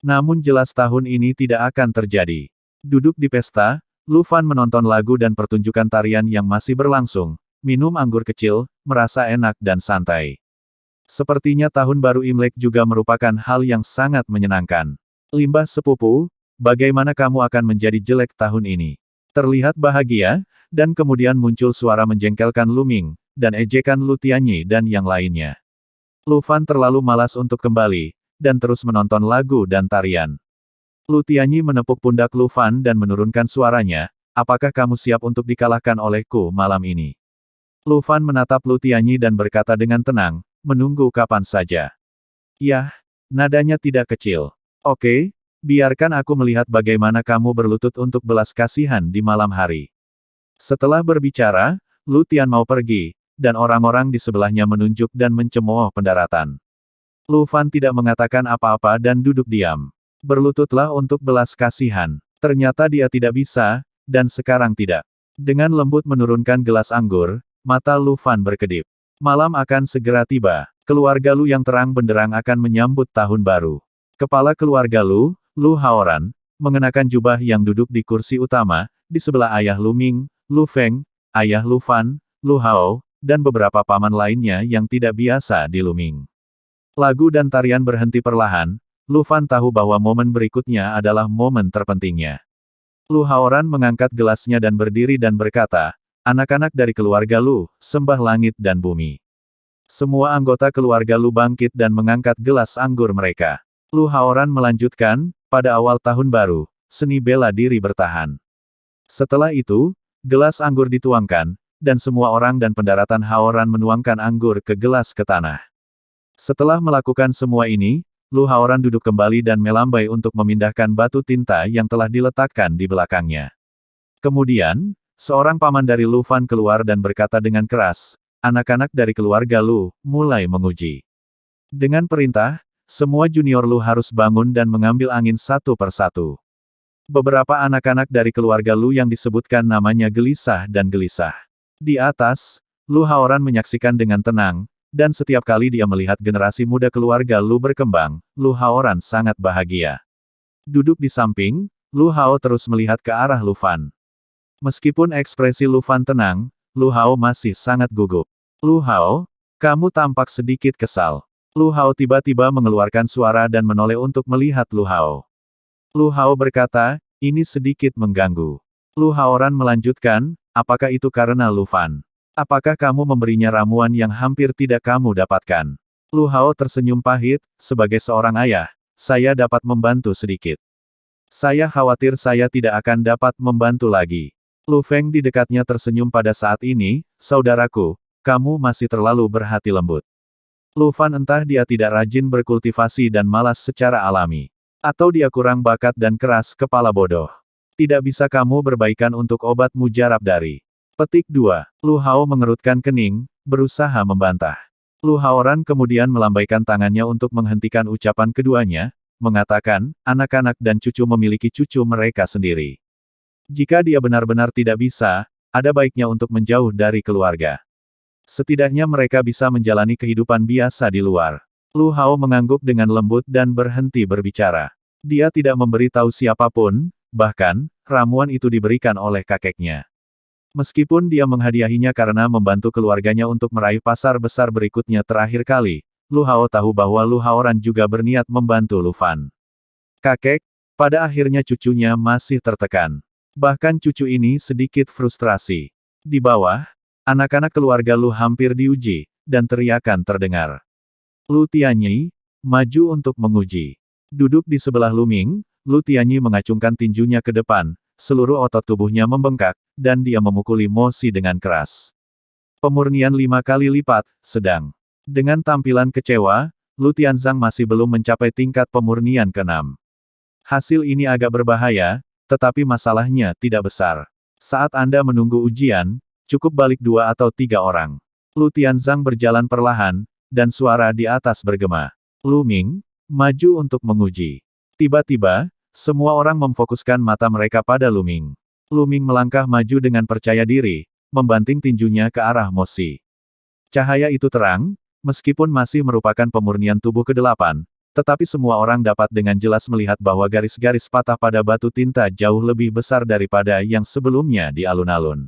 Namun jelas tahun ini tidak akan terjadi. Duduk di pesta, Lu Fan menonton lagu dan pertunjukan tarian yang masih berlangsung, minum anggur kecil, merasa enak dan santai. Sepertinya tahun baru Imlek juga merupakan hal yang sangat menyenangkan. Limbah sepupu, bagaimana kamu akan menjadi jelek tahun ini? Terlihat bahagia, dan kemudian muncul suara menjengkelkan Lu Ming, dan ejekan Lu Tianyi dan yang lainnya. Lu Fan terlalu malas untuk kembali, dan terus menonton lagu dan tarian. Lu Tianyi menepuk pundak Lu Fan dan menurunkan suaranya, apakah kamu siap untuk dikalahkan olehku malam ini? Lu Fan menatap Lu Tianyi dan berkata dengan tenang, menunggu kapan saja. Yah, nadanya tidak kecil. Oke, biarkan aku melihat bagaimana kamu berlutut untuk belas kasihan di malam hari. Setelah berbicara, Lu Tian mau pergi, dan orang-orang di sebelahnya menunjuk dan mencemooh pendaratan. Lu Fan tidak mengatakan apa-apa dan duduk diam. Berlututlah untuk belas kasihan. Ternyata dia tidak bisa, dan sekarang tidak. Dengan lembut menurunkan gelas anggur, mata Lu Fan berkedip. Malam akan segera tiba. Keluarga Lu yang terang benderang akan menyambut tahun baru. Kepala keluarga Lu, Lu Haoran, mengenakan jubah yang duduk di kursi utama, di sebelah ayah Lu Ming, Lu Feng, ayah Lu Fan, Lu Hao, dan beberapa paman lainnya yang tidak biasa di Lu Ming. Lagu dan tarian berhenti perlahan, Lu Fan tahu bahwa momen berikutnya adalah momen terpentingnya. Lu Haoran mengangkat gelasnya dan berdiri dan berkata, anak-anak dari keluarga Lu, sembah langit dan bumi. Semua anggota keluarga Lu bangkit dan mengangkat gelas anggur mereka. Lu Haoran melanjutkan, pada awal tahun baru, seni bela diri bertahan. Setelah itu, gelas anggur dituangkan, dan semua orang dan pendaratan Haoran menuangkan anggur ke gelas ke tanah. Setelah melakukan semua ini, Lu Haoran duduk kembali dan melambai untuk memindahkan batu tinta yang telah diletakkan di belakangnya. Kemudian, seorang paman dari Lu Fan keluar dan berkata dengan keras, anak-anak dari keluarga Lu, mulai menguji. Dengan perintah, semua junior Lu harus bangun dan mengambil angin satu persatu. Beberapa anak-anak dari keluarga Lu yang disebutkan namanya gelisah dan gelisah. Di atas, Lu Haoran menyaksikan dengan tenang, dan setiap kali dia melihat generasi muda keluarga Lu berkembang, Lu Haoran sangat bahagia. Duduk di samping, Lu Hao terus melihat ke arah Lu Fan. Meskipun ekspresi Lu Fan tenang, Lu Hao masih sangat gugup. Lu Hao, kamu tampak sedikit kesal. Lu Hao tiba-tiba mengeluarkan suara dan menoleh untuk melihat Lu Hao. Lu Hao berkata, ini sedikit mengganggu. Lu Haoran melanjutkan, apakah itu karena Lu Fan? Apakah kamu memberinya ramuan yang hampir tidak kamu dapatkan? Lu Hao tersenyum pahit, sebagai seorang ayah, saya dapat membantu sedikit. Saya khawatir saya tidak akan dapat membantu lagi. Lu Feng di dekatnya tersenyum pada saat ini, saudaraku, kamu masih terlalu berhati lembut. Lu Fan entah dia tidak rajin berkultivasi dan malas secara alami. Atau dia kurang bakat dan keras kepala bodoh. Tidak bisa kamu berbaikan untuk obat mujarab dari. Petik 2. Lu Hao mengerutkan kening, berusaha membantah. Lu Haoran kemudian melambaikan tangannya untuk menghentikan ucapan keduanya, mengatakan, anak-anak dan cucu memiliki cucu mereka sendiri. Jika dia benar-benar tidak bisa, ada baiknya untuk menjauh dari keluarga. Setidaknya mereka bisa menjalani kehidupan biasa di luar. Lu Hao mengangguk dengan lembut dan berhenti berbicara. Dia tidak memberi tahu siapapun, bahkan, ramuan itu diberikan oleh kakeknya. Meskipun dia menghadiahinya karena membantu keluarganya untuk meraih pasar besar berikutnya terakhir kali, Lu Hao tahu bahwa Lu Haoran juga berniat membantu Lu Fan. Kakek, pada akhirnya cucunya masih tertekan. Bahkan cucu ini sedikit frustrasi. Di bawah, anak-anak keluarga Lu hampir diuji, dan teriakan terdengar. Lu Tianyi, maju untuk menguji. Duduk di sebelah Lu Ming, Lu Tianyi mengacungkan tinjunya ke depan, seluruh otot tubuhnya membengkak, dan dia memukuli Mo Si dengan keras. Pemurnian 5 kali lipat, sedang. Dengan tampilan kecewa, Lu Tianzang masih belum mencapai tingkat pemurnian ke-6. Hasil ini agak berbahaya, tetapi masalahnya tidak besar. Saat Anda menunggu ujian, cukup balik 2 atau 3 orang. Lu Tianzang berjalan perlahan, dan suara di atas bergema. Lu Ming, maju untuk menguji. Tiba-tiba, semua orang memfokuskan mata mereka pada Lu Ming. Lu Ming melangkah maju dengan percaya diri, membanting tinjunya ke arah Mo Si. Cahaya itu terang, meskipun masih merupakan pemurnian tubuh ke-8, tetapi semua orang dapat dengan jelas melihat bahwa garis-garis patah pada batu tinta jauh lebih besar daripada yang sebelumnya di alun-alun.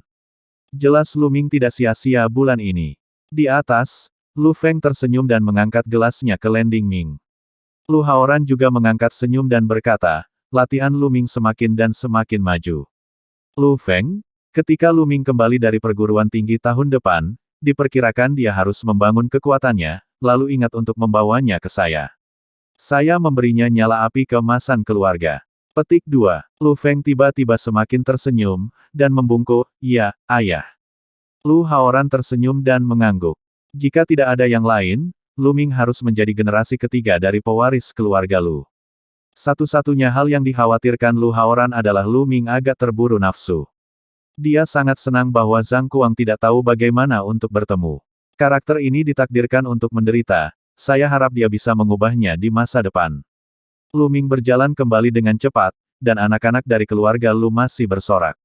Jelas Lu Ming tidak sia-sia bulan ini. Di atas, Lu Feng tersenyum dan mengangkat gelasnya ke Lending Ming. Lu Haoran juga mengangkat senyum dan berkata, latihan Lu Ming semakin dan semakin maju. Lu Feng, ketika Lu Ming kembali dari perguruan tinggi tahun depan, diperkirakan dia harus membangun kekuatannya, lalu ingat untuk membawanya ke saya. Saya memberinya nyala api keemasan keluarga. Petik 2. Lu Feng tiba-tiba semakin tersenyum, dan membungkuk, ya, ayah. Lu Haoran tersenyum dan mengangguk. Jika tidak ada yang lain, Lu Ming harus menjadi generasi ketiga dari pewaris keluarga Lu. Satu-satunya hal yang dikhawatirkan Lu Haoran adalah Lu Ming agak terburu nafsu. Dia sangat senang bahwa Zhang Kuang tidak tahu bagaimana untuk bertemu. Karakter ini ditakdirkan untuk menderita, saya harap dia bisa mengubahnya di masa depan. Lu Ming berjalan kembali dengan cepat, dan anak-anak dari keluarga Lu masih bersorak.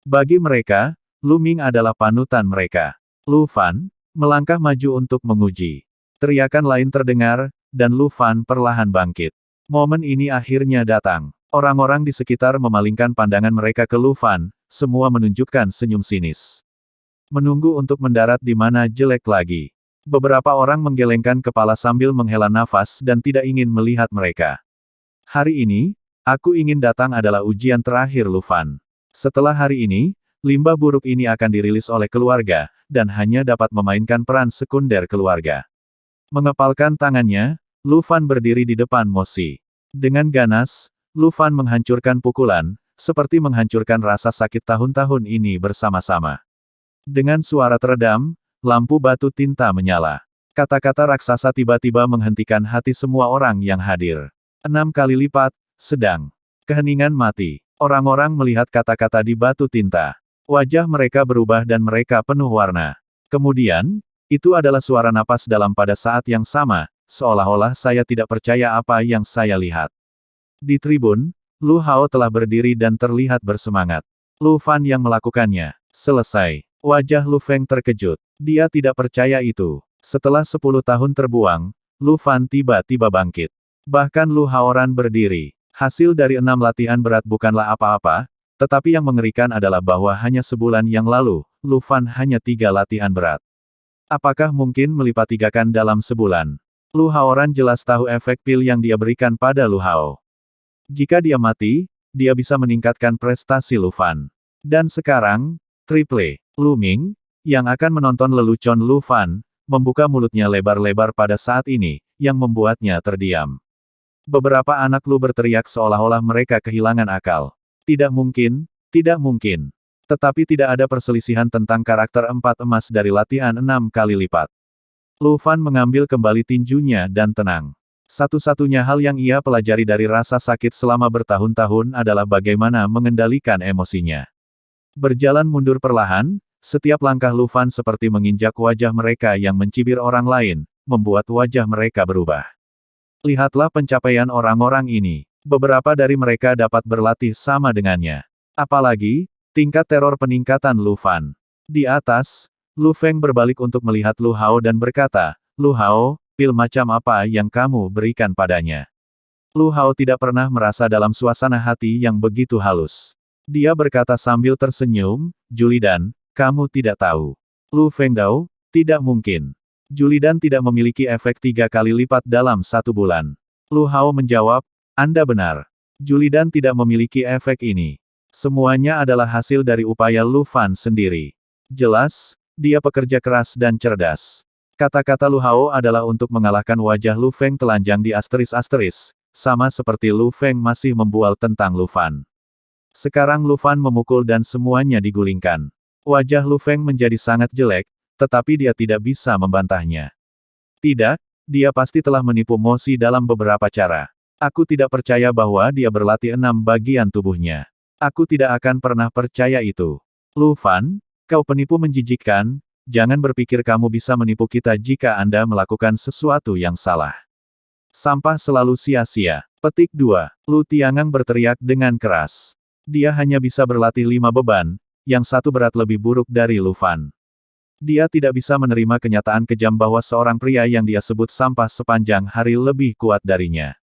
Bagi mereka, Lu Ming adalah panutan mereka. Lu Fan, melangkah maju untuk menguji. Teriakan lain terdengar, dan Lu Fan perlahan bangkit. Momen ini akhirnya datang. Orang-orang di sekitar memalingkan pandangan mereka ke Lu Fan, semua menunjukkan senyum sinis. Menunggu untuk mendarat di mana jelek lagi. Beberapa orang menggelengkan kepala sambil menghela nafas dan tidak ingin melihat mereka. Hari ini, aku ingin datang adalah ujian terakhir Lu Fan. Setelah hari ini, limbah buruk ini akan dirilis oleh keluarga, dan hanya dapat memainkan peran sekunder keluarga. Mengepalkan tangannya, Lu Fan berdiri di depan Mo Si. Dengan ganas, Lu Fan menghancurkan pukulan, seperti menghancurkan rasa sakit tahun-tahun ini bersama-sama. Dengan suara teredam, lampu batu tinta menyala. Kata-kata raksasa tiba-tiba menghentikan hati semua orang yang hadir. 6 kali lipat, sedang. Keheningan mati. Orang-orang melihat kata-kata di batu tinta. Wajah mereka berubah dan mereka penuh warna. Kemudian, itu adalah suara napas dalam pada saat yang sama, seolah-olah saya tidak percaya apa yang saya lihat. Di tribun, Lu Hao telah berdiri dan terlihat bersemangat. Lu Fan yang melakukannya. Selesai. Wajah Lu Feng terkejut. Dia tidak percaya itu. Setelah 10 tahun terbuang, Lu Fan tiba-tiba bangkit. Bahkan Lu Haoran berdiri. Hasil dari 6 latihan berat bukanlah apa-apa, tetapi yang mengerikan adalah bahwa hanya sebulan yang lalu, Lu Fan hanya 3 latihan berat. Apakah mungkin melipat tigakan dalam sebulan? Lu Haoran jelas tahu efek pil yang dia berikan pada Lu Hao. Jika dia mati, dia bisa meningkatkan prestasi Lu Fan. Dan sekarang, triple, Lu Ming, yang akan menonton lelucon Lu Fan, membuka mulutnya lebar-lebar pada saat ini, yang membuatnya terdiam. Beberapa anak Lu berteriak seolah-olah mereka kehilangan akal. Tidak mungkin, tidak mungkin. Tetapi tidak ada perselisihan tentang karakter 4 emas dari latihan 6 kali lipat. Lu Fan mengambil kembali tinjunya dan tenang. Satu-satunya hal yang ia pelajari dari rasa sakit selama bertahun-tahun adalah bagaimana mengendalikan emosinya. Berjalan mundur perlahan, setiap langkah Lu Fan seperti menginjak wajah mereka yang mencibir orang lain, membuat wajah mereka berubah. Lihatlah pencapaian orang-orang ini. Beberapa dari mereka dapat berlatih sama dengannya. Apalagi, tingkat teror peningkatan Lu Fan. Di atas, Lu Feng berbalik untuk melihat Lu Hao dan berkata, Lu Hao, pil macam apa yang kamu berikan padanya? Lu Hao tidak pernah merasa dalam suasana hati yang begitu halus. Dia berkata sambil tersenyum, Julidan, kamu tidak tahu. Lu Fengdao, tidak mungkin. Julidan tidak memiliki efek 3 kali lipat dalam 1 bulan. Lu Hao menjawab, Anda benar. Julidan tidak memiliki efek ini. Semuanya adalah hasil dari upaya Lu Fan sendiri. Jelas, dia pekerja keras dan cerdas. Kata-kata Lu Hao adalah untuk mengalahkan wajah Lu Feng telanjang di asteris-asteris, sama seperti Lu Feng masih membual tentang Lu Fan. Sekarang Lu Fan memukul dan semuanya digulingkan. Wajah Lu Feng menjadi sangat jelek, tetapi dia tidak bisa membantahnya. Tidak, dia pasti telah menipu Mo Si dalam beberapa cara. Aku tidak percaya bahwa dia berlatih 6 bagian tubuhnya. Aku tidak akan pernah percaya itu. Lu Fan, kau penipu menjijikkan, jangan berpikir kamu bisa menipu kita jika Anda melakukan sesuatu yang salah. Sampah selalu sia-sia. Petik 2. Lu Tiangang berteriak dengan keras. Dia hanya bisa berlatih 5 beban, yang satu berat lebih buruk dari Lu Fan. Dia tidak bisa menerima kenyataan kejam bahwa seorang pria yang dia sebut sampah sepanjang hari lebih kuat darinya.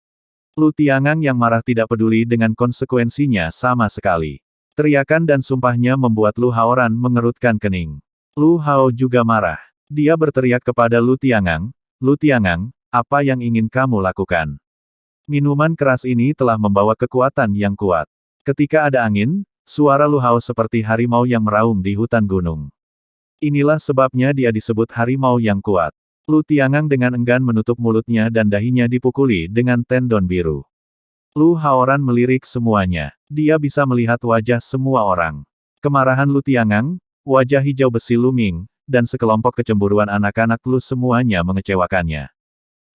Lu Tiangang yang marah tidak peduli dengan konsekuensinya sama sekali. Teriakan dan sumpahnya membuat Lu Haoran mengerutkan kening. Lu Hao juga marah. Dia berteriak kepada Lu Tiangang, "Lu Tiangang, apa yang ingin kamu lakukan?" Minuman keras ini telah membawa kekuatan yang kuat. Ketika ada angin, suara Lu Hao seperti harimau yang meraung di hutan gunung. Inilah sebabnya dia disebut harimau yang kuat. Lu Tiangang dengan enggan menutup mulutnya dan dahinya dipukuli dengan tendon biru. Lu Haoran melirik semuanya. Dia bisa melihat wajah semua orang. Kemarahan Lu Tiangang, wajah hijau besi Lu Ming, dan sekelompok kecemburuan anak-anak Lu semuanya mengecewakannya.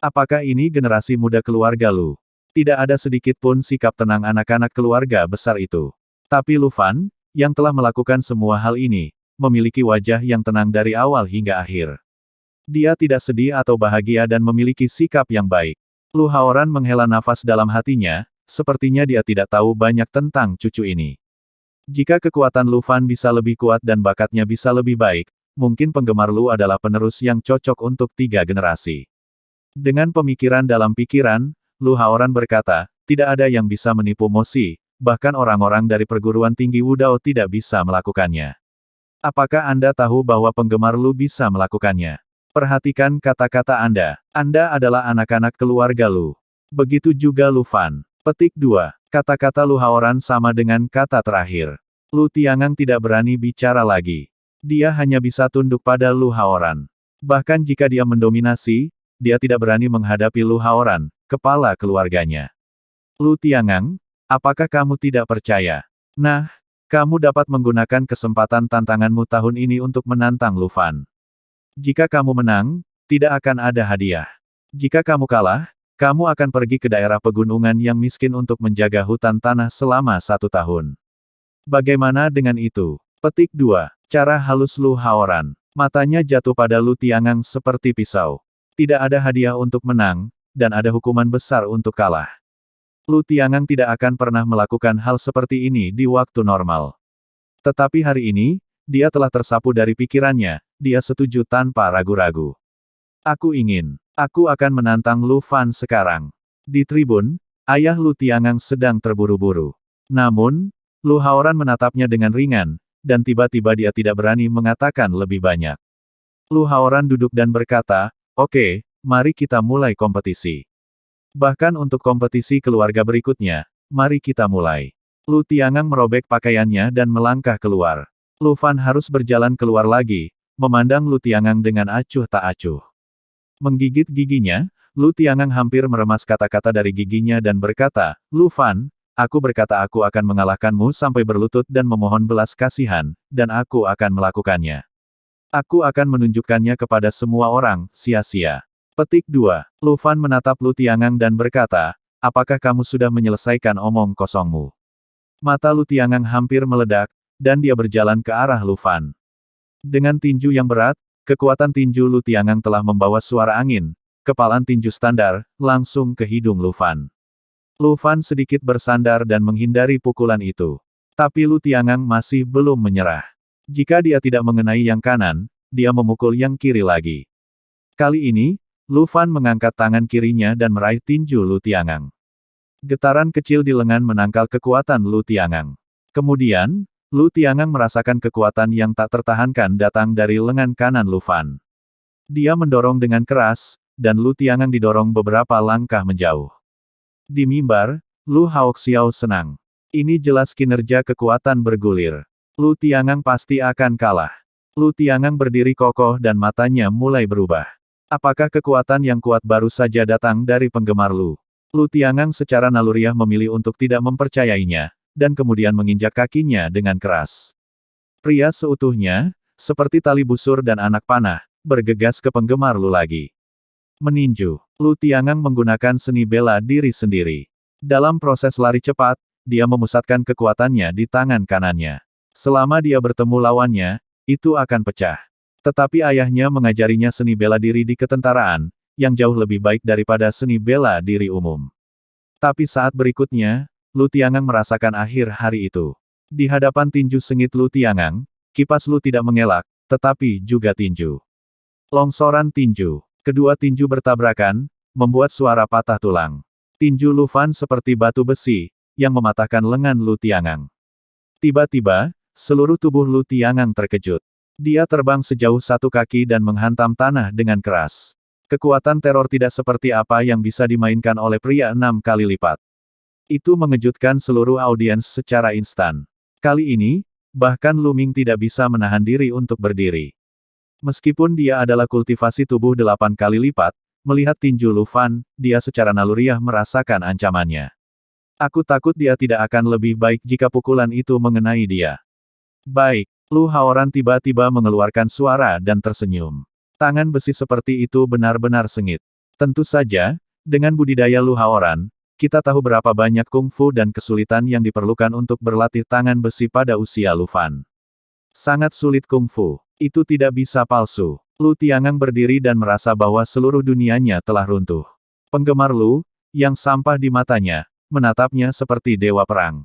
Apakah ini generasi muda keluarga Lu? Tidak ada sedikit pun sikap tenang anak-anak keluarga besar itu. Tapi Lu Fan, yang telah melakukan semua hal ini, memiliki wajah yang tenang dari awal hingga akhir. Dia tidak sedih atau bahagia dan memiliki sikap yang baik. Lu Haoran menghela nafas dalam hatinya, sepertinya dia tidak tahu banyak tentang cucu ini. Jika kekuatan Lu Fan bisa lebih kuat dan bakatnya bisa lebih baik, mungkin penggemar Lu adalah penerus yang cocok untuk 3 generasi. Dengan pemikiran dalam pikiran, Lu Haoran berkata, tidak ada yang bisa menipu Mo Si, bahkan orang-orang dari perguruan tinggi Wudao tidak bisa melakukannya. Apakah Anda tahu bahwa penggemar Lu bisa melakukannya? Perhatikan kata-kata Anda. Anda adalah anak-anak keluarga Lu. Begitu juga Lu Fan. Petik 2. Kata-kata Lu Haoran sama dengan kata terakhir. Lu Tiangang tidak berani bicara lagi. Dia hanya bisa tunduk pada Lu Haoran. Bahkan jika dia mendominasi, dia tidak berani menghadapi Lu Haoran, kepala keluarganya. Lu Tiangang, apakah kamu tidak percaya? Nah, kamu dapat menggunakan kesempatan tantanganmu tahun ini untuk menantang Lu Fan. Jika kamu menang, tidak akan ada hadiah. Jika kamu kalah, kamu akan pergi ke daerah pegunungan yang miskin untuk menjaga hutan tanah selama 1 tahun. Bagaimana dengan itu? Petik 2. Cara halus Lu Haoran. Matanya jatuh pada Lu Tiangang seperti pisau. Tidak ada hadiah untuk menang, dan ada hukuman besar untuk kalah. Lu Tiangang tidak akan pernah melakukan hal seperti ini di waktu normal. Tetapi hari ini, dia telah tersapu dari pikirannya, dia setuju tanpa ragu-ragu. Aku akan menantang Lu Fan sekarang. Di tribun, ayah Lu Tiangang sedang terburu-buru. Namun, Lu Haoran menatapnya dengan ringan, dan tiba-tiba dia tidak berani mengatakan lebih banyak. Lu Haoran duduk dan berkata, "Oke, mari kita mulai kompetisi. Bahkan untuk kompetisi keluarga berikutnya, mari kita mulai." Lu Tiangang merobek pakaiannya dan melangkah keluar. Lu Fan harus berjalan keluar lagi, memandang Lu Tiangang dengan acuh tak acuh. Menggigit giginya, Lu Tiangang hampir meremas kata-kata dari giginya dan berkata, "Lu Fan, aku berkata aku akan mengalahkanmu sampai berlutut dan memohon belas kasihan, dan aku akan melakukannya. Aku akan menunjukkannya kepada semua orang, sia-sia." Petik 2. Lu Fan menatap Lu Tiangang dan berkata, "Apakah kamu sudah menyelesaikan omong kosongmu?" Mata Lu Tiangang hampir meledak, dan dia berjalan ke arah Lu Fan. Dengan tinju yang berat, kekuatan tinju Lu Tiangang telah membawa suara angin, kepalan tinju standar, langsung ke hidung Lu Fan. Lu Fan sedikit bersandar dan menghindari pukulan itu. Tapi Lu Tiangang masih belum menyerah. Jika dia tidak mengenai yang kanan, dia memukul yang kiri lagi. Kali ini, Lu Fan mengangkat tangan kirinya dan meraih tinju Lu Tiangang. Getaran kecil di lengan menangkal kekuatan Lu Tiangang. Kemudian, Lu Tiangang merasakan kekuatan yang tak tertahankan datang dari lengan kanan Lu Fan. Dia mendorong dengan keras, dan Lu Tiangang didorong beberapa langkah menjauh. Di mimbar, Lu Haoxiao senang. Ini jelas kinerja kekuatan bergulir. Lu Tiangang pasti akan kalah. Lu Tiangang berdiri kokoh dan matanya mulai berubah. Apakah kekuatan yang kuat baru saja datang dari penggemar Lu? Lu Tiangang secara naluriah memilih untuk tidak mempercayainya, dan kemudian menginjak kakinya dengan keras. Pria seutuhnya, seperti tali busur dan anak panah, bergegas ke penggemar Lu lagi. Meninju, Lu Tiangang menggunakan seni bela diri sendiri. Dalam proses lari cepat, dia memusatkan kekuatannya di tangan kanannya. Selama dia bertemu lawannya, itu akan pecah. Tetapi ayahnya mengajarinya seni bela diri di ketentaraan, yang jauh lebih baik daripada seni bela diri umum. Tapi saat berikutnya, Lu Tiangang merasakan akhir hari itu. Di hadapan tinju sengit Lu Tiangang, kipas Lu tidak mengelak, tetapi juga tinju. Longsoran tinju. Kedua tinju bertabrakan, membuat suara patah tulang. Tinju Lu Fan seperti batu besi, yang mematahkan lengan Lu Tiangang. Tiba-tiba, seluruh tubuh Lu Tiangang terkejut. Dia terbang sejauh 1 kaki dan menghantam tanah dengan keras. Kekuatan teror tidak seperti apa yang bisa dimainkan oleh pria 6 kali lipat. Itu mengejutkan seluruh audiens secara instan. Kali ini, bahkan Lu Ming tidak bisa menahan diri untuk berdiri. Meskipun dia adalah kultivasi tubuh 8 kali lipat, melihat tinju Lu Fan, dia secara naluriah merasakan ancamannya. Aku takut dia tidak akan lebih baik jika pukulan itu mengenai dia. Baik, Lu Haoran tiba-tiba mengeluarkan suara dan tersenyum. Tangan besi seperti itu benar-benar sengit. Tentu saja, dengan budidaya Lu Haoran, kita tahu berapa banyak kungfu dan kesulitan yang diperlukan untuk berlatih tangan besi pada usia Lu Fan. Sangat sulit kungfu. Itu tidak bisa palsu. Lu Tiangang berdiri dan merasa bahwa seluruh dunianya telah runtuh. Penggemar Lu, yang sampah di matanya, menatapnya seperti dewa perang.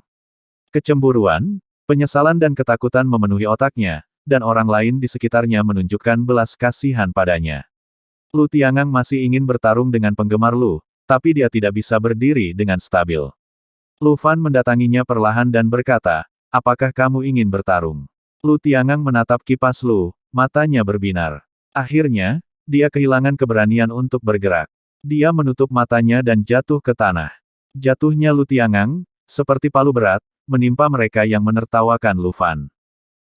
Kecemburuan, penyesalan dan ketakutan memenuhi otaknya, dan orang lain di sekitarnya menunjukkan belas kasihan padanya. Lu Tiangang masih ingin bertarung dengan penggemar Lu, tapi dia tidak bisa berdiri dengan stabil. Lu Fan mendatanginya perlahan dan berkata, "Apakah kamu ingin bertarung?" Lu Tiangang menatap kipas Lu, matanya berbinar. Akhirnya, dia kehilangan keberanian untuk bergerak. Dia menutup matanya dan jatuh ke tanah. Jatuhnya Lu Tiangang, seperti palu berat, menimpa mereka yang menertawakan Lu Fan.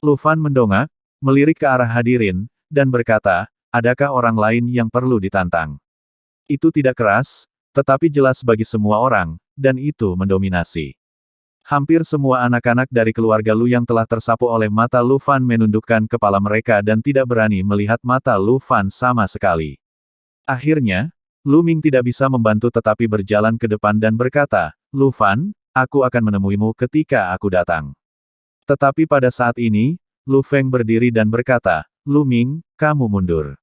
Lu Fan mendongak, melirik ke arah hadirin, dan berkata, "Adakah orang lain yang perlu ditantang?" Itu tidak keras, tetapi jelas bagi semua orang, dan itu mendominasi. Hampir semua anak-anak dari keluarga Lu yang telah tersapu oleh mata Lu Fan menundukkan kepala mereka dan tidak berani melihat mata Lu Fan sama sekali. Akhirnya, Lu Ming tidak bisa membantu tetapi berjalan ke depan dan berkata, "Lu Fan, aku akan menemuimu ketika aku datang." Tetapi pada saat ini, Lu Feng berdiri dan berkata, "Lu Ming, kamu mundur."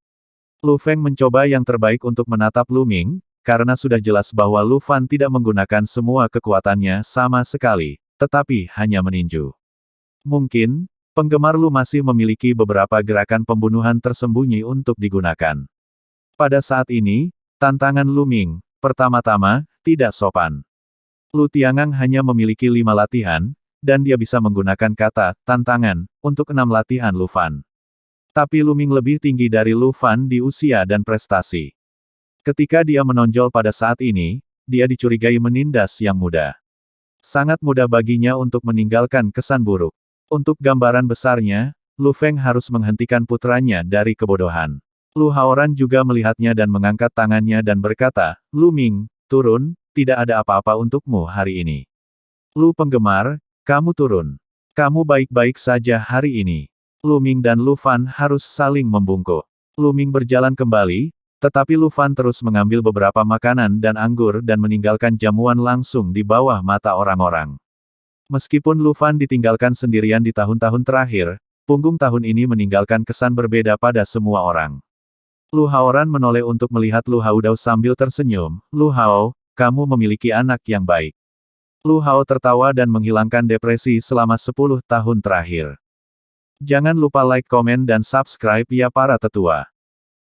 Lu Feng mencoba yang terbaik untuk menatap Lu Ming, karena sudah jelas bahwa Lu Fan tidak menggunakan semua kekuatannya sama sekali, tetapi hanya meninju. Mungkin, penggemar Lu masih memiliki beberapa gerakan pembunuhan tersembunyi untuk digunakan. Pada saat ini, tantangan Lu Ming, pertama-tama, tidak sopan. Lu Tiangang hanya memiliki 5 latihan, dan dia bisa menggunakan kata tantangan untuk 6 latihan Lu Fan. Tapi Lu Ming lebih tinggi dari Lu Fan di usia dan prestasi. Ketika dia menonjol pada saat ini, dia dicurigai menindas yang muda. Sangat mudah baginya untuk meninggalkan kesan buruk. Untuk gambaran besarnya, Lu Feng harus menghentikan putranya dari kebodohan. Lu Haoran juga melihatnya dan mengangkat tangannya dan berkata, "Lu Ming, turun, tidak ada apa-apa untukmu hari ini." "Lu penggemar, kamu turun. Kamu baik-baik saja hari ini." Lu Ming dan Lu Fan harus saling membungkuk. Lu Ming berjalan kembali, tetapi Lu Fan terus mengambil beberapa makanan dan anggur dan meninggalkan jamuan langsung di bawah mata orang-orang. Meskipun Lu Fan ditinggalkan sendirian di tahun-tahun terakhir, punggung tahun ini meninggalkan kesan berbeda pada semua orang. Lu Haoran menoleh untuk melihat Lu Haodao sambil tersenyum, "Lu Hao, kamu memiliki anak yang baik." Lu Hao tertawa dan menghilangkan depresi selama 10 tahun terakhir. Jangan lupa like, komen dan subscribe ya para tetua.